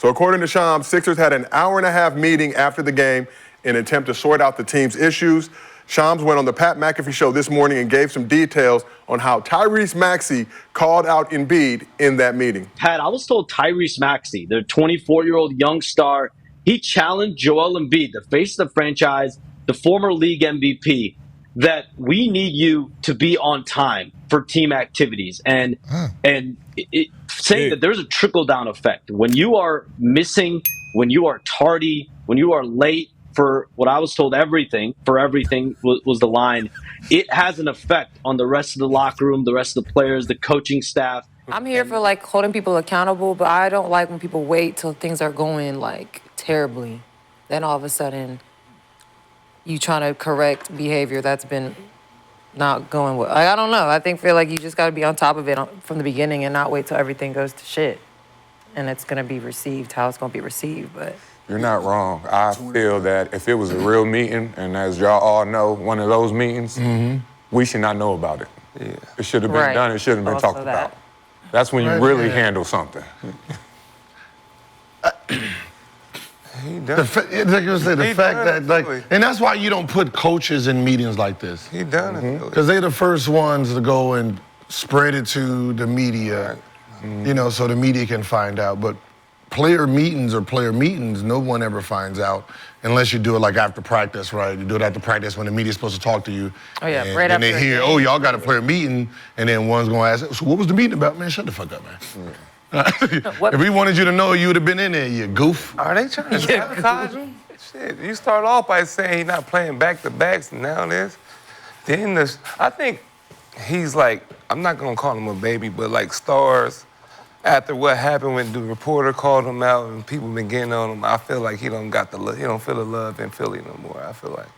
So according to Shams, Sixers had an hour-and-a-half meeting after the game in an attempt to sort out the team's issues. Shams went on the Pat McAfee show this morning and gave some details on how Tyrese Maxey called out Embiid in that meeting. Pat, I was told Tyrese Maxey, the 24-year-old young star, he challenged Joel Embiid, the face of the franchise, the former league MVP, that we need you to be on time for team activities. And saying that there's a trickle-down effect. When you are missing, when you are tardy, when you are late, for what I was told, everything was the line. It has an effect on the rest of the locker room, the rest of the players, the coaching staff. I'm here for like holding people accountable, but I don't like when people wait till things are going like terribly. Then all of a sudden, you trying to correct behavior that's been not going well. I don't know. Feel like you just got to be on top of it from the beginning and not wait till everything goes to shit. And it's going to be received how it's going to be received, but... You're not wrong. I feel that if it was a real meeting, and as y'all all know, one of those meetings, we should not know about it. Yeah. It should have been done. It shouldn't have been talked about. That's when you really handle something. He done. Like you said, the fact that, like, and that's why you don't put coaches in meetings like this. He done it. Because they're the first ones to go and spread it to the media, you know, so the media can find out. But player meetings, no one ever finds out unless you do it like after practice, right? You do it after practice when the media's supposed to talk to you. Oh, yeah, and right then after they hear, oh, y'all got a player meeting, and then one's going to ask, so what was the meeting about? Man, shut the fuck up, man. If we wanted you to know, you would have been in there, you goof. Are they trying to sabotage him? Shit, you start off by saying he's not playing back-to-backs, and now this. Then I think he's like, I'm not going to call him a baby, but like stars, after what happened when the reporter called him out and people been getting on him, I feel like he don't feel the love in Philly no more, I feel like.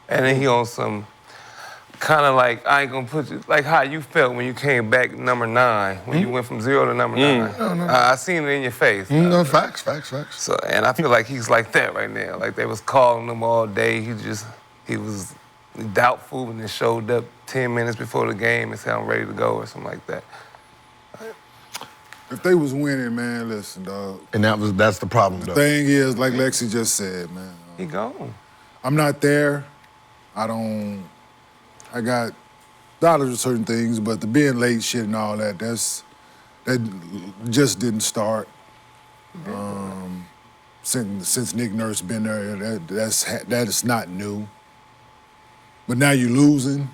And then he on some kind of like, I ain't gonna put you, like how you felt when you came back number 9, when you went from 0 to number 9. I seen it in your face. No, facts. So, and I feel like he's like that right now. Like they was calling him all day. He was doubtful and then showed up 10 minutes before the game and said, I'm ready to go or something like that. If they was winning, man, listen, dog. And that's the problem, though. The thing is, like Lexi just said, man. He gone. I'm not there. I got dollars for certain things, but the being late shit and all that, that just didn't start. Since Nick Nurse been there, that is not new. But now you're losing,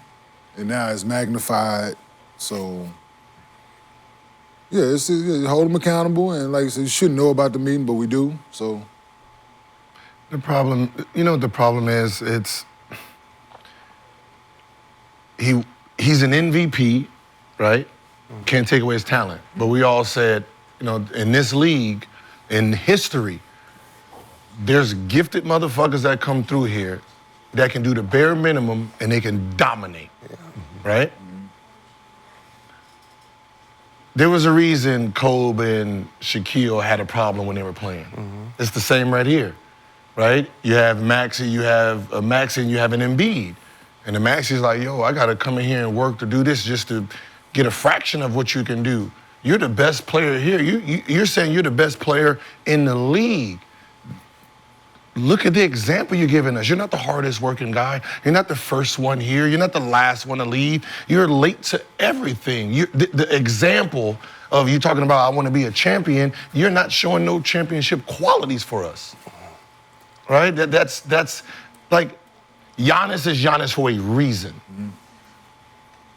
and now it's magnified, so... Yeah, hold them accountable, and like I said, you shouldn't know about the meeting, but we do, so. The problem, you know what the problem is? He's an MVP, right? Can't take away his talent. But we all said, you know, in this league, in history, there's gifted motherfuckers that come through here that can do the bare minimum and they can dominate, right? There was a reason Kobe and Shaquille had a problem when they were playing. It's the same right here, right? You have Maxey, and you have an Embiid. And the Maxey's like, yo, I gotta come in here and work to do this just to get a fraction of what you can do. You're the best player here. You're saying you're the best player in the league. Look at the example you're giving us. You're not the hardest working guy. You're not the first one here. You're not the last one to leave. You're late to everything. The example of you talking about, I want to be a champion, you're not showing no championship qualities for us, right? That's like, Giannis is Giannis for a reason,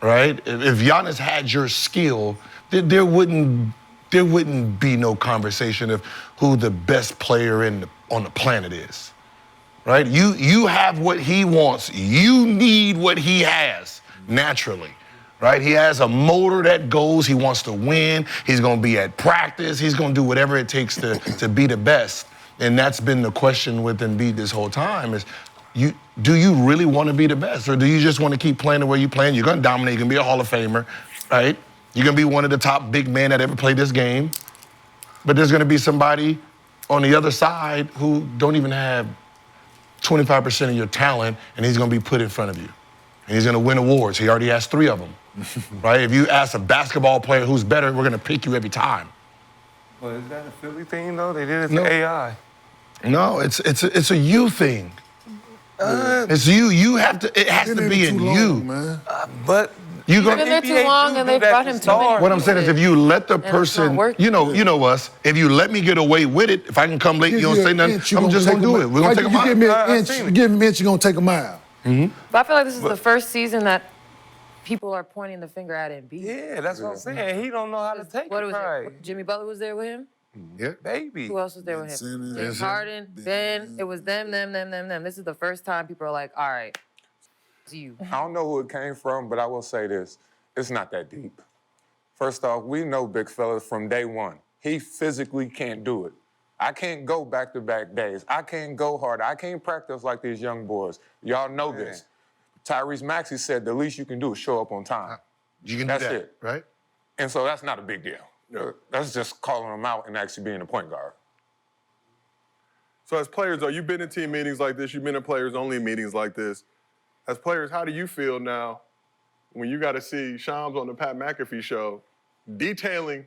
right? If Giannis had your skill, there wouldn't be no conversation of who the best player on the planet is, right? You have what he wants. You need what he has naturally, right? He has a motor that goes. He wants to win. He's going to be at practice. He's going to do whatever it takes to be the best. And that's been the question with Embiid this whole time is, do you really want to be the best, or do you just want to keep playing the way you're playing? You're going to dominate. You're going to be a Hall of Famer, right? You're going to be one of the top big men that ever played this game. But there's going to be somebody on the other side who don't even have 25% of your talent, and he's going to be put in front of you. And he's going to win awards. He already has 3 of them, right? If you ask a basketball player who's better, we're going to pick you every time. Well, is that a Philly thing though? They did it to No. AI. No, it's a you thing. It's you. You have to. It has It to ain't be too in long, you. man. But You Been gonna. there too NBA long, do and do they that brought to him too many. stars. What I'm saying is, if you let the it's not person, working. you know us. If you let me get away with it, if I can come late, you don't say nothing. I'm just gonna do it. We're gonna take a You give mile. me I've an inch, seen you it. give me an inch, you're gonna take a mile. But I feel like this is the first season that people are pointing the finger at Embiid. Yeah, that's what I'm saying. He don't know how to take What it was right. it? Jimmy Butler was there with him? Yeah. Baby. Who else was there with him? Simmons. James Harden, Ben. It was them. This is the first time people are like, all right, it's you. I don't know who it came from, but I will say this. It's not that deep. First off, we know big fella from day one. He physically can't do it. I can't go back-to-back days. I can't go hard. I can't practice like these young boys. Y'all know this. Tyrese Maxey said the least you can do is show up on time. You can That's do that, it. right? And so that's not a big deal. That's just calling him out and actually being a point guard. So as players, though, you've been in team meetings like this, you've been in players-only meetings like this. As players, how do you feel now when you got to see Shams on the Pat McAfee show detailing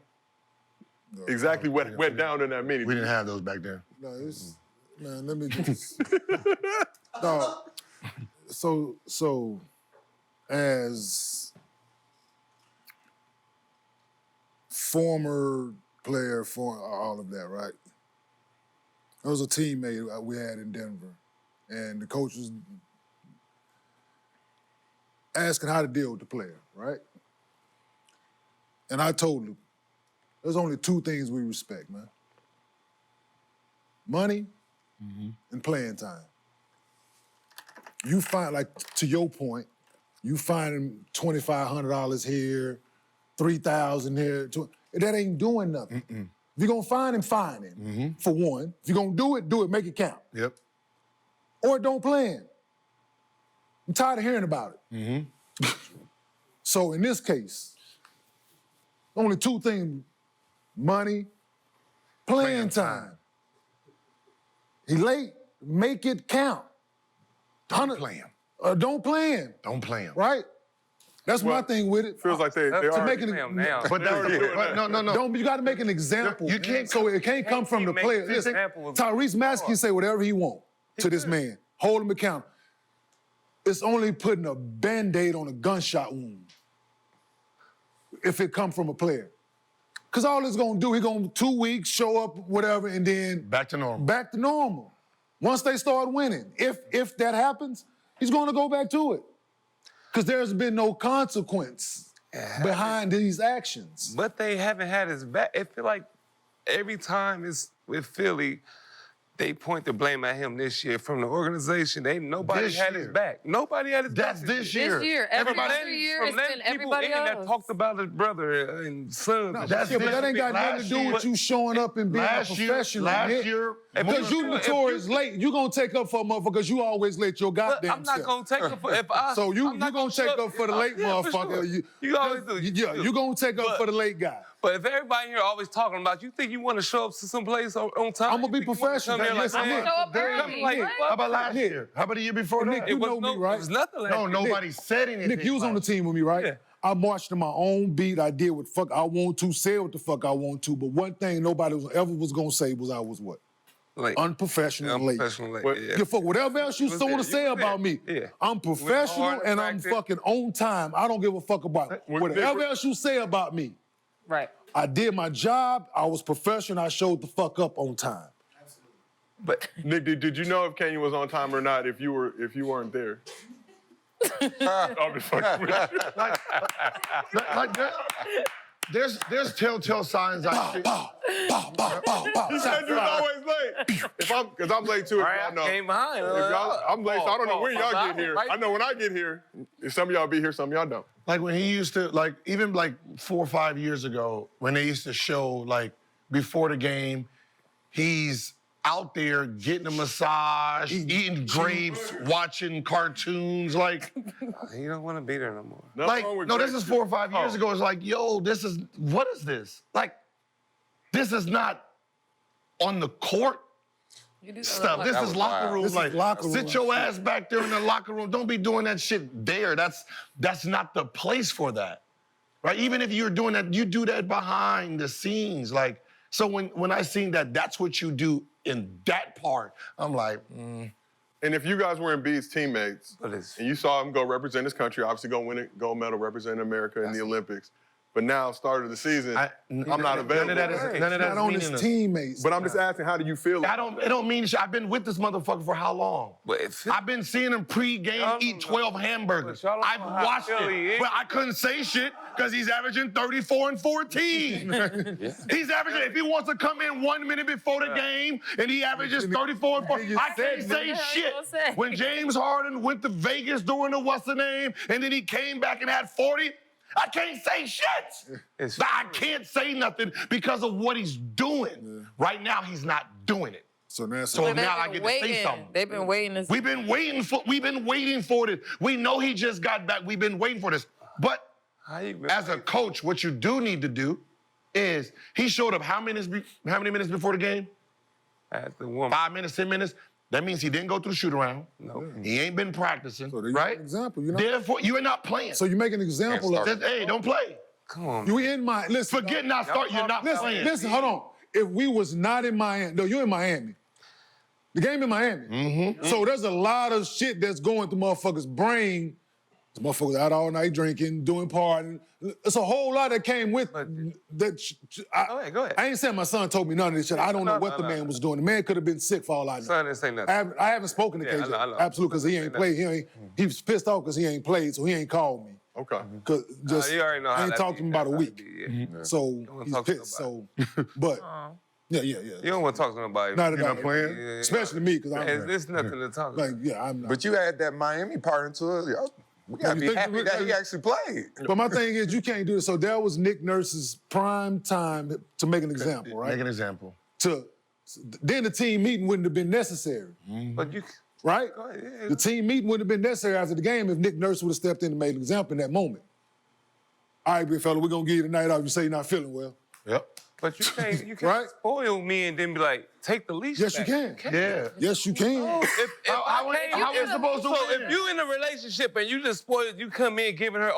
exactly what went down in that meeting? We didn't have those back then. No, man, let me just. No. So, as former player for all of that, right? There was a teammate we had in Denver, and the coach was asking how to deal with the player, right? And I told him, there's only two things we respect, man. Money and playing time. You find, like, to your point, you find him $2,500 here, $3,000 here. That ain't doing nothing. If you're gonna find him, for one. If you're gonna do it, make it count. Yep. Or don't play him. I'm tired of hearing about it. So in this case, only two things: money, playing time. He late, make it count. Don't play him. Don't play him. Don't play him. Right? That's my thing with it. Feels like they That's are. make it- now. But no. You got to make an example. You can't- So it can't come from the make player. an Listen, example of- Tyrese Maxey can say whatever he wants to this man. Hold him accountable. It's only putting a Band-Aid on a gunshot wound if it come from a player. Because all it's going to do, he going to 2 weeks, show up, whatever, and then Back to normal. back to normal. Once they start winning, if that happens, he's going to go back to it. Because there's been no consequence behind these actions. But they haven't had his back. It feel like every time it's with Philly, they point the blame at him this year from the organization. Nobody This had year. his back. Nobody had his That's back. this year. This year, every From other year, it's letting been people everybody in that else. talked about his brother and son. That's Yeah, but that ain't got nothing to do with you showing up and being a professional. Last Nick. year, Because you notorious late. You gonna take up for a motherfucker because you always late your But goddamn I'm not self. gonna take up for if I. So you I'm not gonna take show- up for the late Yeah, for motherfucker. sure. You always do. Yeah, you gonna take up But- for the late guy. But if everybody here always talking about, you think you want to show up to some place on time? I'ma be You think you wanna professional. come there like, Listen, I'm man, gonna show up Very early. like, What? How about last Nick. year? How about the year before Nick, that? you it was know me, no, right? It was nothing like No, that. nobody said anything. Nick, you was on the team with me, right? Yeah. I marched to my own beat. I did what the fuck I want to, said what the fuck I want to. But one thing nobody ever was gonna say was I was what? Like, Unprofessional and late. unprofessional late. What- Yeah. Yeah, fuck whatever else you was want there. to say You was about there. me. Yeah. I'm professional hard and I'm practice. fucking on time. I don't give a fuck about whatever else you say about me. Right. I did my job. I was professional. I showed the fuck up on time. But Nick, did you know if Kenya was on time or not if you weren't there? I'm just fucking with you. Like that. There's telltale signs I see. Bow, bow, bow, bow. You said you was always late. Because I'm late too. If y'all know. came behind. I'm late, so I don't know when y'all get here. Right? I know when I get here. Some of y'all be here, some of y'all don't. Like when he used to, like even like 4 or 5 years ago, when they used to show like before the game, he's out there getting a massage, eating grapes, watching cartoons, like He don't want to be there no more. Nothing wrong with this Drake. is 4 or 5 years ago. It's like, yo, what is this? Like, this is not on the court You do stuff. This That is was locker wild. room. This is Like, locker room sit your shit. ass back there in the locker room. Don't be doing that shit there. That's not the place for that, right? Even if you're doing that, you do that behind the scenes. Like, So when I seen that that's what you do in that part, I'm like, And if you guys were Embiid's teammates, and you saw him go represent his country, obviously go win a gold medal, representing America in the Olympics, but now, start of the season, I'm not available. None of that is Not on his teammates. But I'm just asking, how do you feel? It don't mean shit. I've been with this motherfucker for how long? I've been seeing him pre-game eat 12 hamburgers. I've watched it, but I couldn't say shit because he's averaging 34 and 14. He's averaging, if he wants to come in 1 minute before the game and he averages 34 and 14, I can't say shit. When James Harden went to Vegas during the what's the name, and then he came back and had 40, I can't say shit. I can't say nothing because of what he's doing. Right now, he's not doing it. So now I get to say something. They've been waiting. We've been waiting for this. We know he just got back. We've been waiting for this. But as a coach, what you do need to do is he showed up how many minutes before the game? 5 minutes, 10 minutes. That means he didn't go through the shoot around. No. He ain't been practicing, So right? example, Therefore, you are not playing. So you make an example of Hey, don't play. Come on. You in my listen. Forget not start. You're not playing. Listen, hold on. If we was not in Miami, no, you're in Miami. The game in Miami. So there's a lot of shit that's going through motherfuckers' brain. The motherfuckers out all night drinking, doing partying. It's a whole lot that came with that. Go ahead. I ain't saying my son told me none of this shit. I don't know what the man was doing. The man could have been sick for all I know. Son didn't say nothing. I haven't spoken to KJ. I know. Absolutely, because he ain't played. He was pissed off because he ain't played, so he ain't called me. Okay. Cause just you already know how I ain't that talked to him about a week. So wanna he's talk to pissed. So, but yeah. You don't want to talk to nobody. Not at all. playing? Especially me, because I'm There's nothing to talk about. I'm not. But you add that Miami part into it. We gotta be happy that he actually played. But my thing is, you can't do this. So that was Nick Nurse's prime time to make an example, right? Make an example. Then the team meeting wouldn't have been necessary, But you, right? go ahead. The team meeting wouldn't have been necessary after the game if Nick Nurse would have stepped in and made an example in that moment. All right, big fella, we're gonna give you the night off. You say you're not feeling well. Yep. But you can't Right? spoil me and then be like, take the leash Yes, back. you can. Yeah. Yes, you can. How we supposed to win? If you in a relationship and you just spoiled, you come in giving her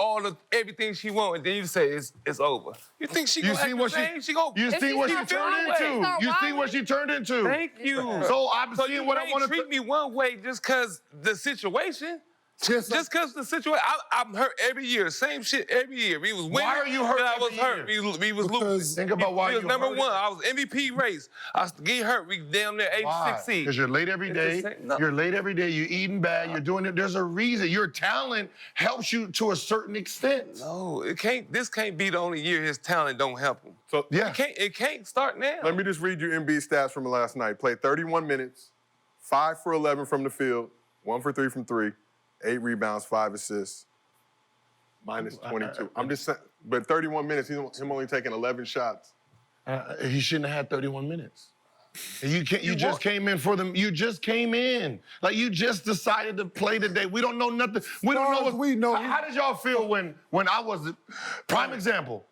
everything she wants, and then you say it's over. You think she You gonna see act what the same? she? Go. You see what she not turned feeling into? right. You see what she turned into? Thank you. So I'm seeing what I want to treat me one way just because the situation. Just because the situation, I'm hurt every year. Same shit every year. We was winning. Why are you hurt then I was every hurt. year? We was losing. Think about why we was you number hurt. one. I was MVP race. I get hurt. We damn near 86 seed. Because you're late every day. It's the same- no. You're late every day. You're eating bad. You're doing it. There's a reason. Your talent helps you to a certain extent. No, it can't. This can't be the only year his talent don't help him. So Yeah. It can't start now. let me just read you Embiid stats from last night. Played 31 minutes, 5 for 11 from the field, 1 for 3 from 3, 8 rebounds, 5 assists, minus 22. I'm just saying, but 31 minutes, him only taking 11 shots. He shouldn't have had 31 minutes. You just came in for them. You just came in. Like you just decided to play today. We don't know nothing. We don't know what we know. How did y'all feel when I was prime example?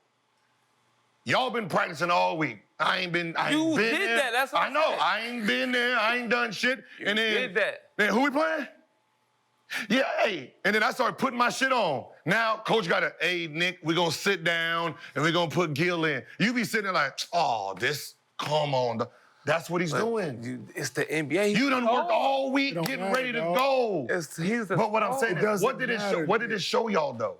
Y'all been practicing all week. I ain't been You been did there. that. That's what I I'm know. saying. I ain't been there. I ain't done shit. And then did that. Then who we playing? Yeah, hey. And then I started putting my shit on. Now, coach got hey, Nick, we're going to sit down and we're going to put Gil in. You be sitting there like, oh, come on. That's what he's doing. It's the NBA. You done worked all week don't getting matter, ready to dog. go. But what I'm saying It is, doesn't what did it show? matter. What did it show y'all though?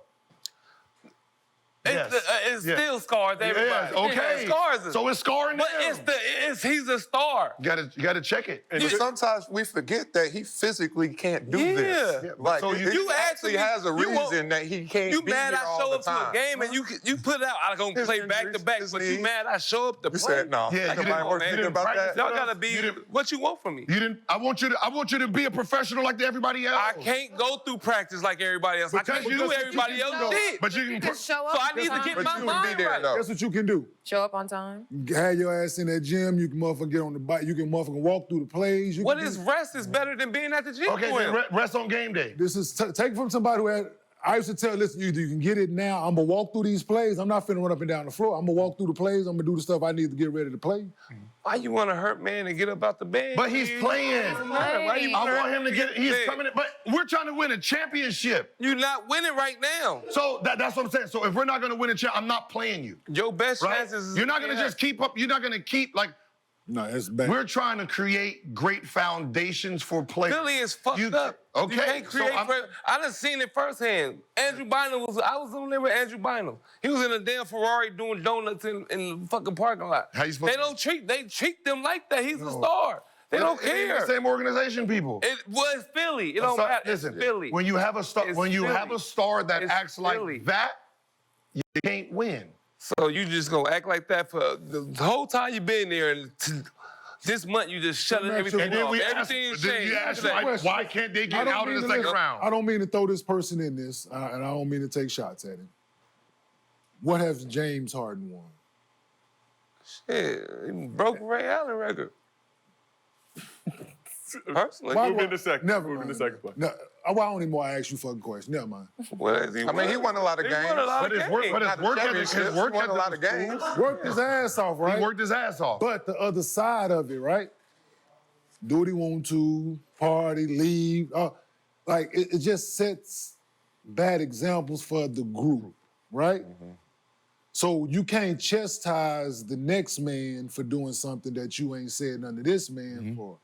It's still scars, everybody. Yes, okay. It scars us. So it's scarring But them. he's a star. You gotta check it. But sometimes we forget that he physically can't do this. Yeah. Like, So it you actually has a you won't- reason that he can't You be mad here I all show the up to a time. game and you put it out. I'm gonna His play back to injuries, back, his but you knee. mad I show up to You play. said no. Yeah, Like, you nobody didn't- works you thinking didn't about practice that. Y'all gotta be what you want from me. You didn't. I want you to be a professional like everybody else. I can't go through practice like everybody else. I can't do everybody else shit. But you can. Just show up. So I on need to time. get But my you would mind be there, right. though. That's what you can do. Show up on time. Have your ass in that gym. You can motherfucking get on the bike. You can motherfucking walk through the plays. You What can is do- rest is better than being at the gym. Okay, for him. then rest on game day. This is take from somebody who had I used to tell, listen, you can get it now. I'm gonna walk through these plays. I'm not finna run up and down the floor. I'm gonna walk through the plays. I'm gonna do the stuff I need to get ready to play. Why you want to hurt man and get up out the bed? But he's playing. Why you I want him to get. He's bed? coming in, but we're trying to win a championship. You're not winning right now. So that's what I'm saying. So if we're not going to win a champ, I'm not playing you. Your best Right? chances is You're not going to just keep up. You're not going to keep like. No, it's bad. We're trying to create great foundations for players. Philly is fucked up. Okay, You can't create. I done seen it firsthand. Andrew Bynum I was on there with Andrew Bynum. He was in a damn Ferrari doing donuts in the fucking parking lot. How you supposed They treat them like that. He's a star. They don't It ain't care. the same organization, people. It was Philly. It don't matter. Listen, It's Philly. when you have a star, It's when you Philly. have a star that It's acts Philly. like that, you can't win. So you just gonna act like that for the whole time you been there, and this month you just shutting everything And then off. we Everything ask, changed. you ask Look at that. why can't they get out in the second round? I don't mean to throw this person in this, and I don't mean to take shots at him. What has James Harden won? Shit, he broke Ray Allen record. Personally, Why- Move into second. Never Move mind. into second place. No, why don't even want to ask you fucking questions? Never mind. what has he won? I mean, he won a lot of He games. won a lot But of his work, games. but his Not the work ethic, championships, his work he won a ethic lot of was games. cool. Worked his ass off, right? He worked his ass off. But the other side of it, right? Do what he want to, party, leave. Like, it just sets bad examples for the group, right? So you can't chastise the next man for doing something that you ain't said nothing to this man for.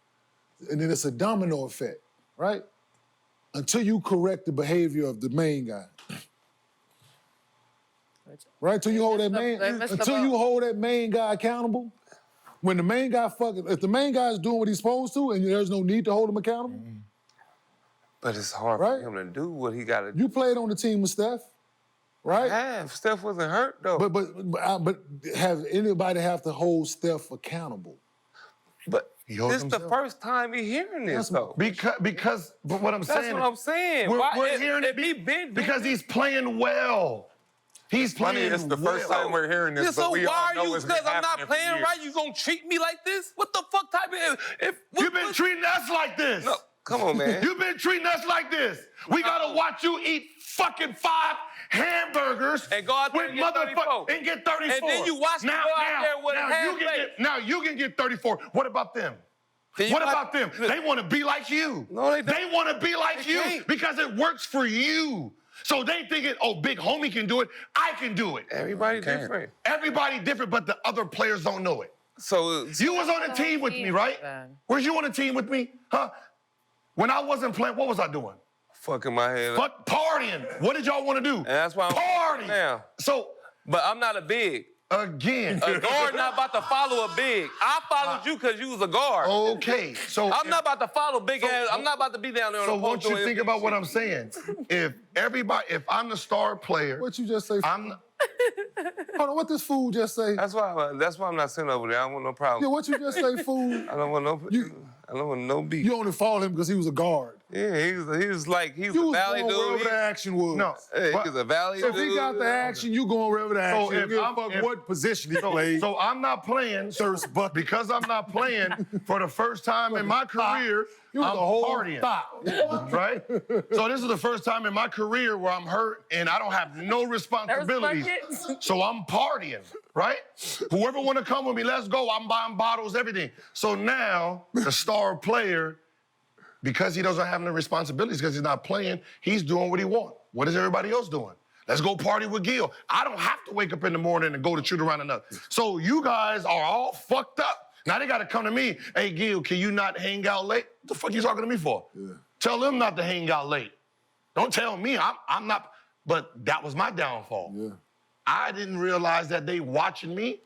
And then it's a domino effect, right? Until you correct the behavior of the main guy. Right? Until you hold that They man, messed until up. you hold that main guy accountable. When the main guy if the main guy is doing what he's supposed to and there's no need to hold him accountable, But it's hard Right? for him to do what he got to do. you played on the team with Steph, right? Steph wasn't hurt though. But have anybody have to hold Steph accountable? But He holds this is the himself. first time he hearing this though. Because but what I'm That's saying, what I'm saying. We're, Why- we're hearing if it he been because he's playing well. He's Funny, playing it's the first time we're hearing this, Yeah, but so we why all are know you? it's been Because I'm not happening for playing years. right. You gonna treat me like this? What the fuck type of? You've been treating us like this. No, come on, man. You've been treating us like this. We gotta watch you eat fucking 5 hamburgers And go out there and get 34. and get 34. And then you watch me go out there with a half plate. Now you can get 34. What about them? Then you What watch- about them? They want to be like you. No, they don't. They want to be like They you can't. because it works for you. So they thinking, oh, big homie can do it. I can do it. Everybody Can't. different. Everybody different, but the other players don't know it. So You was on the team with me, right? Were you on the team with me? Huh? When I wasn't playing, what was I doing? fucking my head up. Fuck partying. What did y'all want to do? And that's why I'm party. now. So But I'm not a big. again, A guard not about to follow a big. I followed you because you was a guard. okay. So I'm not about to follow big ass. I'm not about to be down there on So the won't post you doing think about what I'm saying? If I'm the star player, What you just say? I'm. Hold on, what this fool just say? That's why I'm not sitting over there. I don't want no Yeah, problem. what you just say, fool? I don't want no beef. You only follow him because he was a guard. Yeah, he was You a was valley going wherever dude. the action was. No. He But- was a valley If dude. he got the action, you going wherever the So action. if Give a I'm- fuck if- what position he played. So I'm not playing Thirst bucket. because I'm not playing for the first time in my career. You was I'm a whole partying, thought. right? So this is the first time in my career where I'm hurt and I don't have no responsibilities. buckets. So I'm partying, right? Whoever want to come with me, let's go. I'm buying bottles, everything. So now the star player, because he doesn't have no responsibilities, because he's not playing, he's doing what he wants. What is everybody else doing? Let's go party with Gil. I don't have to wake up in the morning and go to shoot around another. So you guys are all fucked up. Now they got to come to me. Hey, Gil, can you not hang out late? What the fuck you talking to me for? Yeah. Tell them not to hang out late. Don't tell me. I'm not. But that was my downfall. Yeah. I didn't realize that they watching me.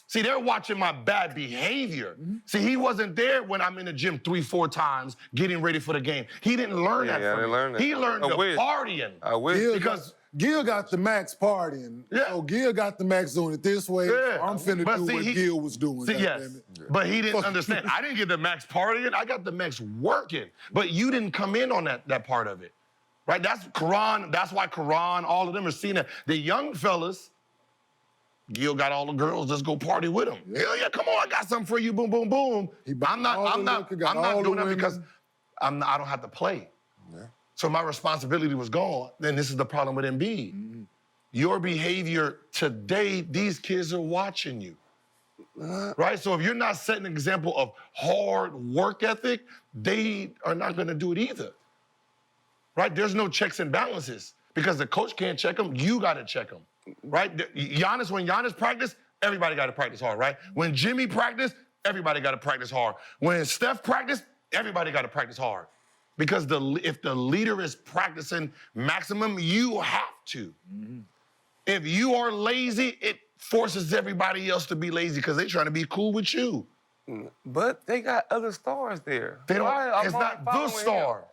See, they're watching my bad behavior. See, he wasn't there when I'm in the gym 3-4 times getting ready for the game. He didn't learn Yeah, that I from didn't me. learn that. He learned I the wish. partying. I wish. Because- Gil got the max partying. Yeah. So Gil got the max doing it this way. Yeah. So I'm finna But do see, what Gil was doing. See, goddammit. yes, but he didn't understand. I didn't get the max partying. I got the max working. But you didn't come in on that part of it, right? That's Quran. That's why Quran. All of them are seeing it. The young fellas, Gil got all the girls. Let's go party with him. Hell yeah, come on! I got something for you. Boom, boom, boom. He bought I'm not all the liquor, got all the doing that women. because I don't have to play. So my responsibility was gone. Then this is the problem with Embiid. Your behavior today, these kids are watching you. Right? So if you're not setting an example of hard work ethic, they are not going to do it either. Right? There's no checks and balances because the coach can't check them. You got to check them. Right? When Giannis practice, everybody got to practice hard, right? When Jimmy practice, everybody got to practice hard. When Steph practice, everybody got to practice hard. Because if the leader is practicing maximum, you have to. If you are lazy, it forces everybody else to be lazy because they're trying to be cool with you. But they got other stars there. They don't. It's not the star.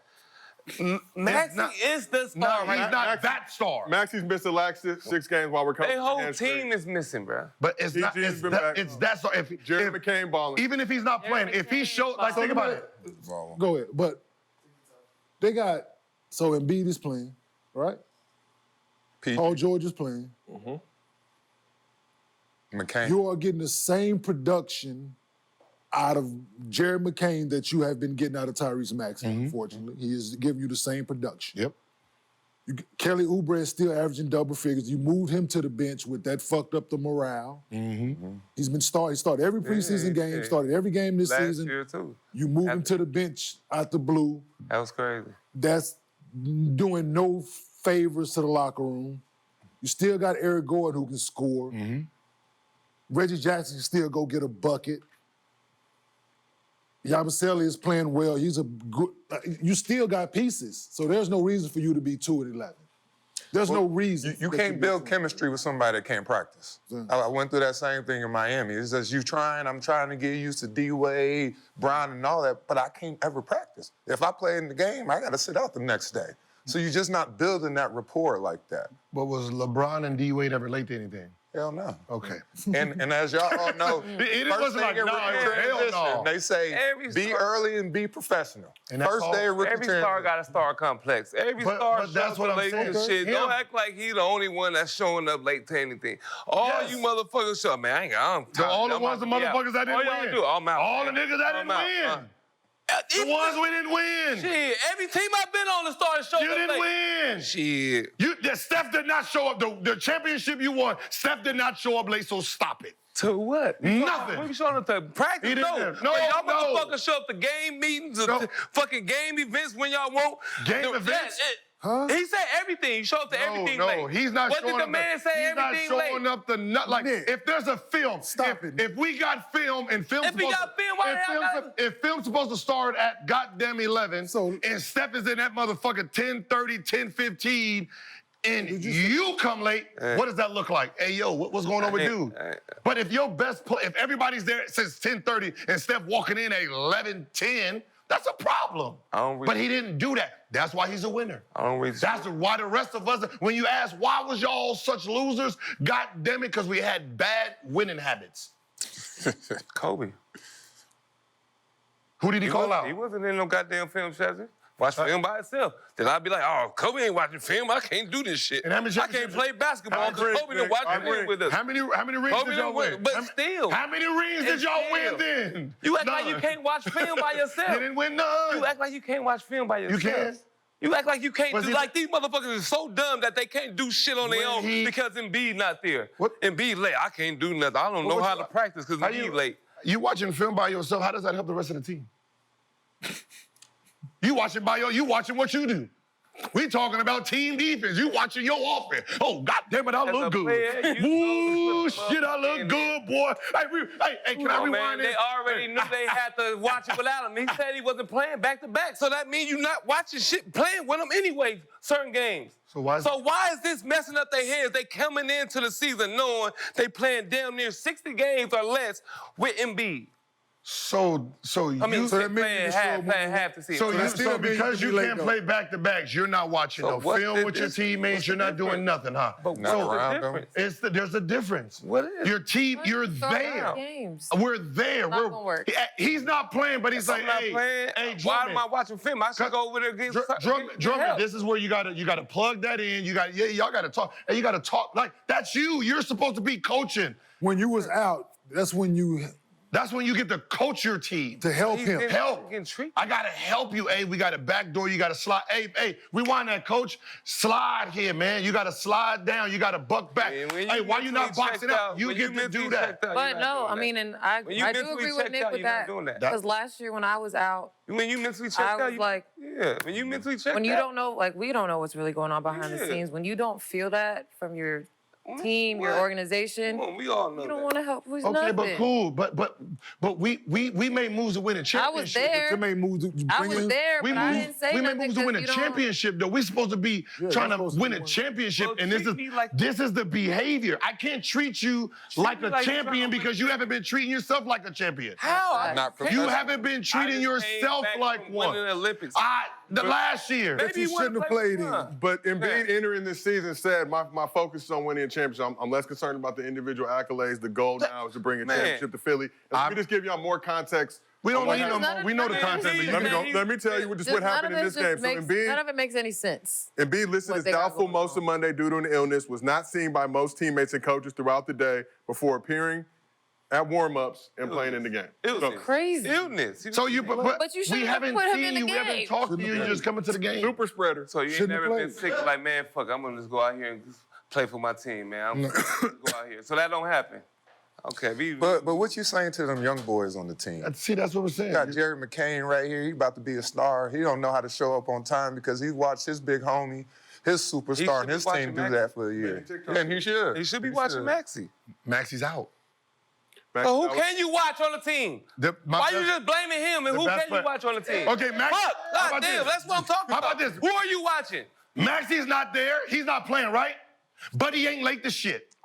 Maxey is the star. No, he's not that star. Maxey's missed the last 6 games while we're coming. Their whole team is missing, bro. But it's not. It's that star. Jerry McCain balling. Even if he's not playing, if he showed, like, think about it. Go ahead. But they got, so Embiid is playing, right? Paul George is playing. McCain. You are getting the same production out of Jerry McCain that you have been getting out of Tyrese Maxey, unfortunately. He is giving you the same production. Yep. Kelly Oubre is still averaging double figures. You moved him to the bench with that fucked up the morale. He's been he started every preseason game, started every game this season. Last year, too. You moved him to the bench out the blue. That was crazy. That's doing no favors to the locker room. You still got Eric Gordon who can score. Reggie Jackson can still go get a bucket. Yabusele is playing well. He's a good. You still got pieces, so there's no reason for you to be 2-11. There's no reason. You can't build chemistry with somebody that can't practice. I went through that same thing in Miami. It's just I'm trying to get used to D-Wade, Brown, and all that, but I can't ever practice. If I play in the game, I got to sit out the next day. So you're just not building that rapport like that. But was LeBron and D-Wade ever late to anything? Hell no. Okay. And as y'all all know, It first wasn't thing like, in no, rookie hell transition, no. they say be early and be professional. And that's First all. day of rookie Every star transition. got a star complex. Every But star that's shows what up I'm late saying. to shit. Him. Don't act like he the only one that's showing up late to anything. All Yes. you motherfuckers show, man, I ain't got. The only ones, the motherfuckers that didn't All win. y'all do, I'm out. All the niggas that didn't win. The ones we didn't win. Shit, every team I've been on, the started showing You up didn't late. win. Shit. Steph did not show up. The championship you won, Steph did not show up late, so stop it. To what? Nothing. We be showing up to practice? He didn't. No, But y'all no. motherfuckers show up to game meetings, No. fucking game events when y'all want. Game events? He said everything. You show up to everything no, late. he's not what showing did the up. man say? He's Everything not showing late. up the nut. Like, Nick, if there's a film, stop it. If we got film and film, If we got film, why the hell if film's supposed to start at goddamn 11, So- and Steph is in that motherfucker 10:30, 10:15. And you come late, what does that look like? Hey, yo, what's going on with you? But if your best play, if everybody's there since 10:30 and Steph walking in at 11:10, that's a problem. But he didn't do that. That's why he's a winner. That's why the rest of us, when you ask why was y'all such losers, God damn it, because we had bad winning habits. Kobe. Who did he call out? He wasn't in no goddamn film session. Watch film by itself. Then I'd be like, oh, Kobe ain't watching film. I can't do this shit. And how many I can't play basketball because Kobe done watching film with us. How many rings Kobe did y'all done win? But still. How many rings did y'all win then? You act like None. you can't watch film by yourself. You didn't win none. You act like you can't watch film by yourself. You can. You act like you can't Was do, he- like these motherfuckers are so dumb that they can't do shit on their When own he- because Embiid not there. What? Embiid late. I can't do nothing. I don't know how to practice because How Embiid late. You watching film by yourself, how does that help the rest of the team? You watching what you do. We talking about team defense. You watching your offense. Oh, God damn it, I look good. player, you Ooh, know shit, I look good, boy. Hey, can I Oh, rewind man, this? they already knew they had to watch it without him. He said he wasn't playing back to back, so that means you're not watching shit, playing with him anyway, certain games. So why is this messing up their heads? They coming into the season knowing they playing damn near 60 games or less with Embiid. So I mean, So that means playing you half the season. so because you can't play back to backs, you're not watching So no what's film the with your what's teammates. You're the not doing difference? nothing, huh? But Not what's around the them. difference? There's a difference. What is? Your team, you're there. Games. We're there. Not gonna work. He's not playing, but he's I'm like, not hey, playing. hey, Why Drummond, am I watching film? I should go over there against Drummond, this is where you gotta plug that in. Y'all gotta talk. And you gotta talk like that's you. You're supposed to be coaching. When you was out, that's when you That's when you get to coach your team. To help him. Help. Getting treated. I gotta help you. Hey, we got a back door. You gotta slide. Hey, rewind that, coach. Slide here, man. You gotta slide down. You gotta buck back. Man, Hey, why you not boxing out? You get to do that. But no, I mean, and I do agree with Nick with that. Because Because last year when I was out, when you mentally checked I out, was like, when you mentally checked out. when you don't know, like we don't know what's really going on behind the Yeah. scenes. When you don't feel that from your team, your organization, Come on, we all know you don't that. want to help. Who's Okay, nothing. but cool. But we made moves to win a I was championship. there. To make moves to I bring was in- there, We but I didn't say made nothing moves to win a because you don't- championship, though. We're supposed to be Yeah, trying you're to supposed to win be a winning. championship, Well, and this treat is me like- this is the behavior. I can't treat you like me a like you're champion trying to because you haven't been treating yourself like a champion. How? I'm Not You professional. haven't been treating yourself like one. Winning the Olympics. The last year. Maybe he you wanna shouldn't have play played for in. But Embiid entering this season said, my focus is on winning a championship. I'm less concerned about the individual accolades. The goal now is to bring a championship to Philly. Let me just give y'all more context. We don't need no None more. of We know the that content. makes but you sense. can go. Let me tell you what Just happened in this game. So none of it makes any sense. Embiid listed What as they got doubtful going most on. of Monday due to an illness, was not seen by most teammates and coaches throughout the day before appearing at warm-ups and playing in the game. Illness. Crazy. Illness. So you, But you we shouldn't have haven't put him seen in the you. We haven't game. talked to you. You just coming to the game. Super spreader. So you ain't Shouldn't never have been played. sick like, man, fuck, I'm gonna just go out here and just play for my team, man. I'm just gonna go out here. So that don't happen. Okay, But what you saying to them young boys on the team? See, that's what we're saying. You got Jerry McCain right here. He about to be a star. He don't know how to show up on time because he watched his big homie, his superstar, and be his watching team do Maxey. that for a year. And he should. he should be watching Maxey. Maxey's out. So who can you watch on the team? My Why you best- just blaming him? And the who best can you player- watch on the team? Okay, Maxey. Fuck! How God about damn, this? that's what I'm talking How about. about this? Who are you watching? Maxey's not there. He's not playing, right? But he ain't late to shit.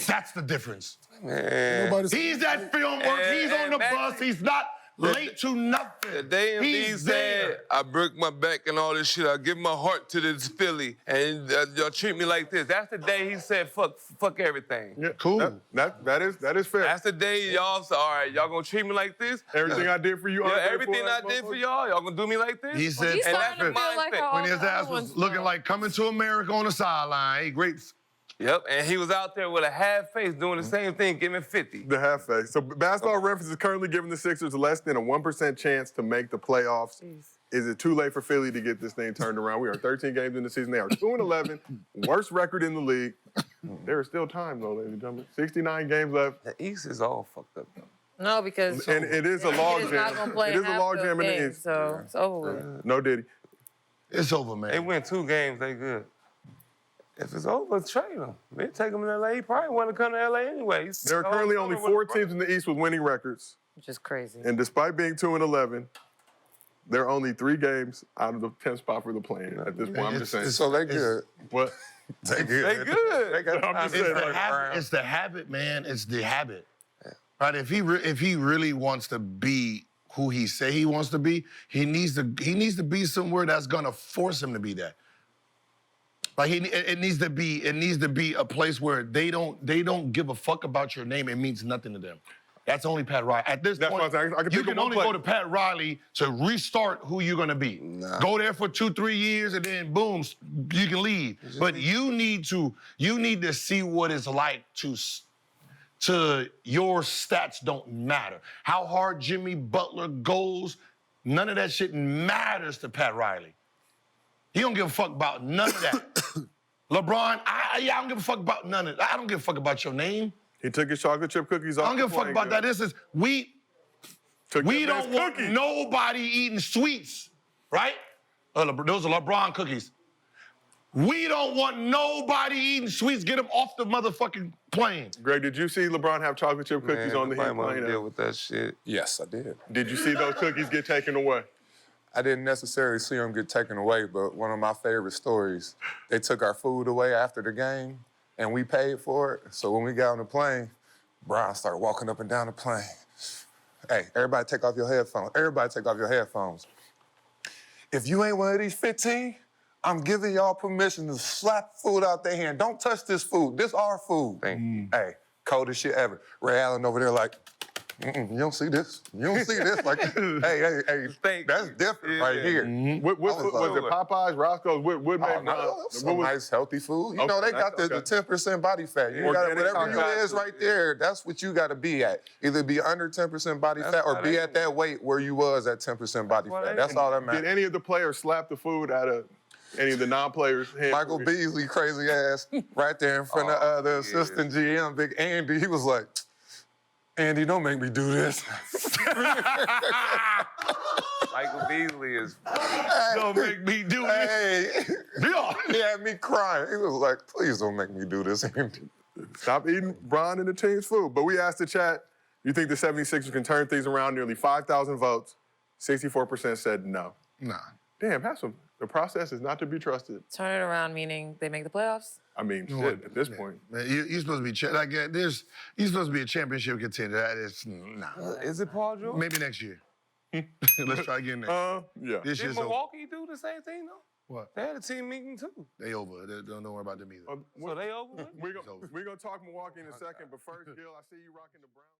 That's the difference. Man. Nobody's- He's at film work. He's on the Maxey- bus. He's not late to nothing. The day Embiid He's said, there. I broke my back and all this shit, I give my heart to this Philly, and y'all treat me like this. That's the day he said, fuck everything. Yeah, Cool. That is fair. That's the day y'all said, all right, y'all gonna treat me like this? Everything I did for you. Yeah, ungrateful everything I ass did for motherfucker. y'all gonna do me like this? He said, He's And starting to that's feel the like mindset. how all when his the ass other was ones looking felt. like coming to America on the sideline. Hey, grapes. Yep, and he was out there with a half face doing the same thing, giving 50. The half face. So Basketball Reference is currently giving the Sixers less than a 1% chance to make the playoffs. Is it too late for Philly to get this thing turned around? We are 13 games in the season. They are 2-11, worst record in the league. There is still time, though, ladies and gentlemen. 69 games left. The East is all fucked up, though. No, because And it is a Embiid log is not gonna jam. play It is a half log the jam in the game, East. so it's over with. No Diddy. It's over, man. They win 2 games, they good. If it's over, trade him. They take him to LA. He probably want to come to LA anyway. There are currently only 4 teams in the East with winning records. Which is crazy. And despite being 2-11, there are only 3 games out of the 10th spot for the play-in at this point. I'm just saying. So they good. What? They good. They good. They got I'm just time to saying, turn like, around. It's the habit, man. It's the habit. Right? If he really wants to be who he say he wants to be, he needs to be somewhere that's gonna force him to be that. Like it needs to be a place where they don't give a fuck about your name. It means nothing to them. That's only Pat Riley. At this That's point, what I'm saying. I can you think of can one only play. go to Pat Riley to restart who you're gonna be. Go there for 2-3 years and then boom, you can leave. But you need to see what it's like to your stats don't matter. How hard Jimmy Butler goes, none of that shit matters to Pat Riley. He don't give a fuck about none of that. LeBron, I don't give a fuck about none of that. I don't give a fuck about your name. He took his chocolate chip cookies off. I don't give a fuck about that. This is, we don't want nobody eating sweets, right? Those are LeBron cookies. We don't want nobody eating sweets. Get them off the motherfucking plane. Greg, did you see LeBron have chocolate chip cookies on the Heat Nobody wanna plane? deal with that shit. Yes, I did. Did you see those cookies get taken away? I didn't necessarily see them get taken away, but one of my favorite stories, they took our food away after the game, and we paid for it. So when we got on the plane, Brian started walking up and down the plane. Hey, everybody take off your headphones. Everybody take off your headphones. If you ain't one of these 15, I'm giving y'all permission to slap food out their hand. Don't touch this food. This our food. Thank you. Hey, coldest shit ever. Ray Allen over there like, You don't see this. You don't see this. Like, hey, Thank that's you. different Yeah. right here. What I was was like, it Popeyes, Roscoe's? What Oh, made no, some what was- nice healthy food. You Okay, know, they got okay. the 10% body fat. You got Organic whatever you tacos. is right there, that's what you got to be at. Either be under 10% body That's fat or why be they- at that weight where you was at 10% body why fat. they- That's all that Did matters. any of the players slap the food out of any of the non-players' hands? Michael Beasley, crazy ass, right there in front of the assistant GM, Big Andy. He was like, Andy, don't make me do this. Michael Beasley is. Don't make me do it. Hey, he had me crying. He was like, please don't make me do this, Andy. Stop eating Bron and the team's food. But we asked the chat, you think the 76ers can turn things around? Nearly 5,000 votes. 64% said no. Nah. Damn, have some. The process is not to be trusted. Turn it around, meaning they make the playoffs? I mean, shit, at this point. Man, you're supposed to be you're supposed to be a championship contender. That is nah. Is it Paul George? Maybe next year. Let's try again next. Yeah. This Did year's over. Milwaukee do the same thing though? What? They had a team meeting too. They over. Don't worry about them either. So they over with? We're going to talk Milwaukee in a second, but first, Gil, I see you rocking the Brown.